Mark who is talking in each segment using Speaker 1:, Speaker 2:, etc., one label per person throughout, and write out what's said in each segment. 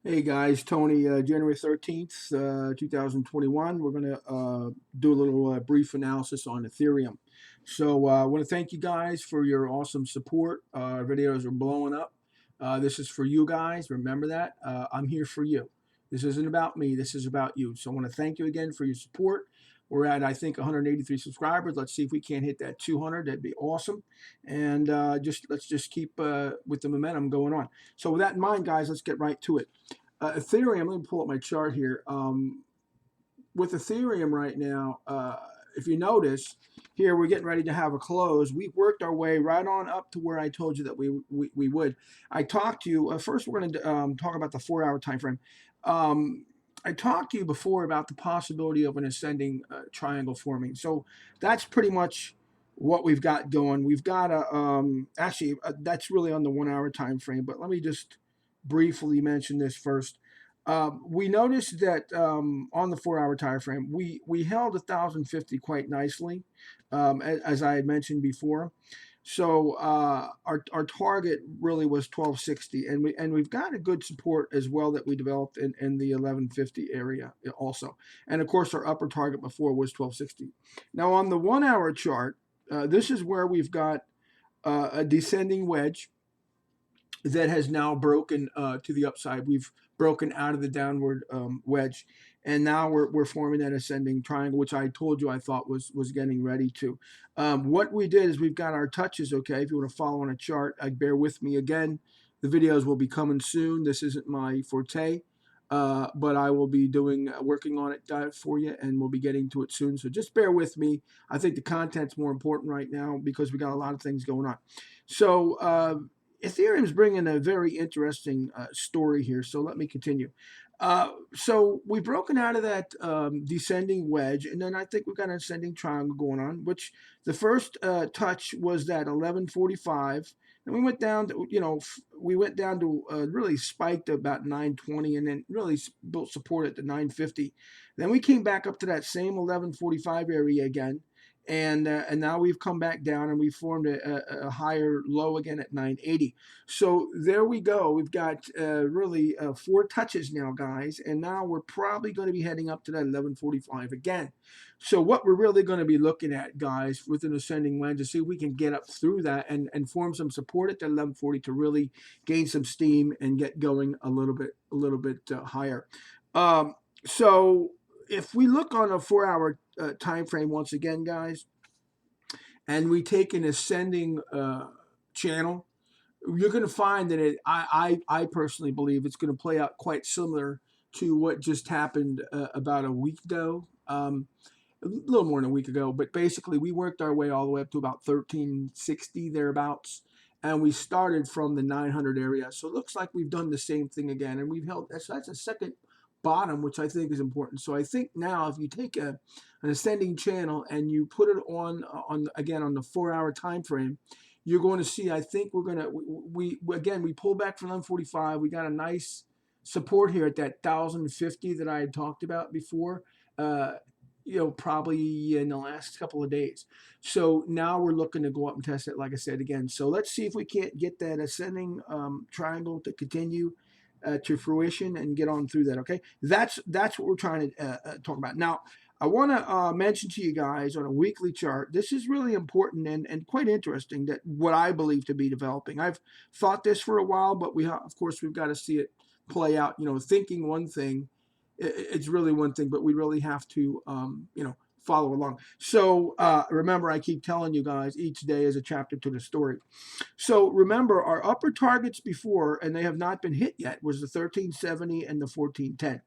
Speaker 1: Hey guys, Tony, January 13th, 2021. We're going to do a little brief analysis on Ethereum. So I want to thank you guys for your awesome support. Our videos are blowing up. This is for you guys. Remember that. I'm here for you. This isn't about me. This is about you. So I want to thank you again for your support. We're at, I think, 183 subscribers. Let's see if we can't hit that 200. That'd be awesome. And let's just keep with the momentum going on. So with that in mind, guys, let's get right to it. Ethereum, let me pull up my chart here. With Ethereum right now, if you notice, here we're getting ready to have a close. We've worked our way right on up to where I told you that we would. I talked to you, first we're going to talk about the 4-hour time frame. I talked to you before about the possibility of an ascending triangle forming. So that's pretty much what we've got going. We've got that's really on the 1-hour time frame, but let me just briefly mention this first. We noticed that on the 4-hour time frame, we held 1,050 quite nicely, as I had mentioned before. So our target really was 1260, and we've got a good support as well that we developed in the 1150 area also. And of course, our upper target before was 1260. Now on the 1-hour chart, this is where we've got a descending wedge that has now broken to the upside. We've broken out of the downward wedge, and now we're forming that ascending triangle, which I told you I thought was getting ready to. What we did is we've got our touches, okay? If you want to follow on a chart, bear with me again. The videos will be coming soon. This isn't my forte, but I will be working on it for you, and we'll be getting to it soon. So just bear with me. I think the content's more important right now because we got a lot of things going on. So Ethereum is bringing a very interesting story here, so let me continue. So we've broken out of that descending wedge, and then I think we've got an ascending triangle going on, which the first touch was that 1145. And we went down to, really spiked to about 920 and then really built support at the 950. Then we came back up to that same 1145 area again. And now we've come back down and we formed a higher low again at 980. So there we go. We've got really 4 touches now, guys, and now we're probably going to be heading up to that 1145 again. So what we're really going to be looking at, guys, with an ascending wedge, to see if we can get up through that and form some support at that 1140 to really gain some steam and get going a little bit higher. So if we look on a 4-hour time frame once again, guys, and we take an ascending channel, you're going to find that I personally believe it's going to play out quite similar to what just happened about a week ago, a little more than a week ago. But basically, we worked our way all the way up to about 1360 thereabouts, and we started from the 900 area. So it looks like we've done the same thing again, and we've held. That's a second bottom, which I think is important. So I think now if you take an ascending channel and you put it on again on the 4-hour time frame, you're going to see, I think we're going to, we pull back from 1145. We got a nice support here at that 1050 that I had talked about before, probably in the last couple of days. So now we're looking to go up and test it, like I said, again. So let's see if we can't get that ascending triangle to continue to fruition and get on through that. Okay, that's what we're trying to talk about. Now I want to mention to you guys on a weekly chart, this is really important and quite interesting, that what I believe to be developing. I've thought this for a while, but of course we've got to see it play out. Thinking one thing, it's really one thing, but we really have to follow along. So remember, I keep telling you guys, each day is a chapter to the story. So remember, our upper targets before, and they have not been hit yet, was the 1370 and the 1410.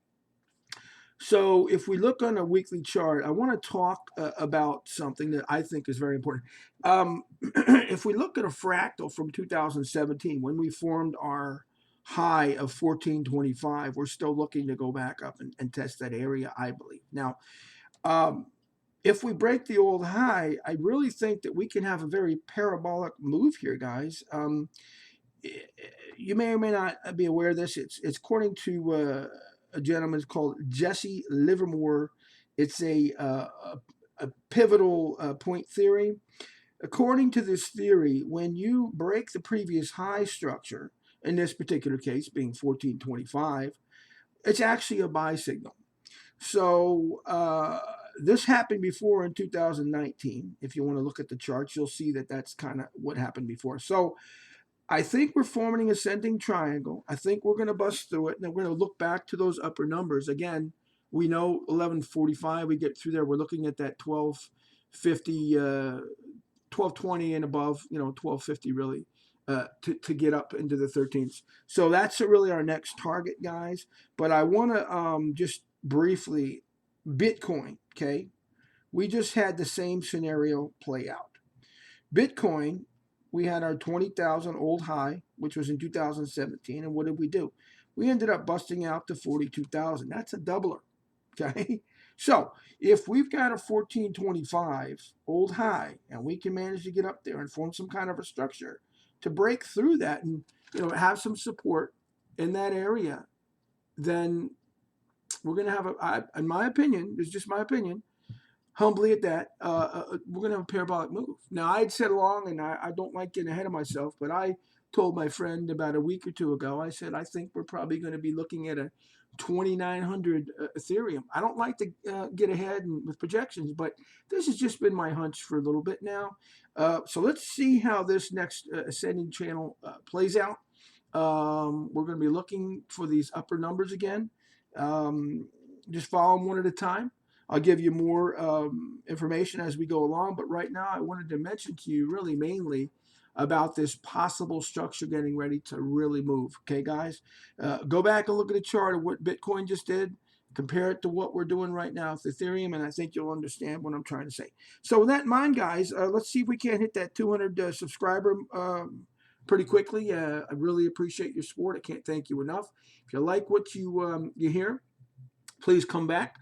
Speaker 1: So if we look on a weekly chart, I want to talk about something that I think is very important. If we look at a fractal from 2017, when we formed our high of 1425, we're still looking to go back up and test that area, I believe. Now, if we break the old high, I really think that we can have a very parabolic move here, guys. You may or may not be aware of this. It's according to a gentleman called Jesse Livermore. It's a pivotal point theory. According to this theory, when you break the previous high structure, in this particular case being 1425, it's actually a buy signal. So this happened before in 2019. If you want to look at the charts, you'll see that that's kind of what happened before. So I think we're forming an ascending triangle. I think we're going to bust through it, and then we're going to look back to those upper numbers. Again, we know 1145, we get through there. We're looking at that 1250, 1220 and above, 1250 really, to get up into the 13s. So that's really our next target, guys. But I want to just briefly, Bitcoin, okay? We just had the same scenario play out. Bitcoin, we had our 20,000 old high, which was in 2017. And what did we do? We ended up busting out to 42,000. That's a doubler. Okay. So if we've got a 1425 old high and we can manage to get up there and form some kind of a structure to break through that and have some support in that area, then we're going to have in my opinion, it's just my opinion, humbly at that, we're going to have a parabolic move. Now, I'd said along, and I don't like getting ahead of myself, but I told my friend about a week or two ago, I said, I think we're probably going to be looking at a 2,900 Ethereum. I don't like to get ahead with projections, but this has just been my hunch for a little bit now. So let's see how this next ascending channel plays out. We're going to be looking for these upper numbers again. Just follow them one at a time. I'll give you more information as we go along, but right now I wanted to mention to you really mainly about this possible structure getting ready to really move. Okay, guys? Go back and look at a chart of what Bitcoin just did. Compare it to what we're doing right now with Ethereum, and I think you'll understand what I'm trying to say. So with that in mind, guys, let's see if we can't hit that 200 subscriber pretty quickly. I really appreciate your support. I can't thank you enough. If you like what you hear, please come back.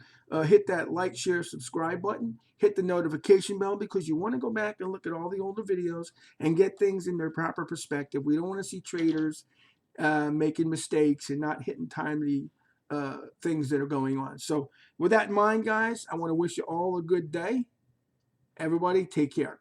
Speaker 1: Hit that like, share, subscribe button. Hit the notification bell because you want to go back and look at all the older videos and get things in their proper perspective. We don't want to see traders making mistakes and not hitting timely things that are going on. So with that in mind, guys, I want to wish you all a good day. Everybody, take care.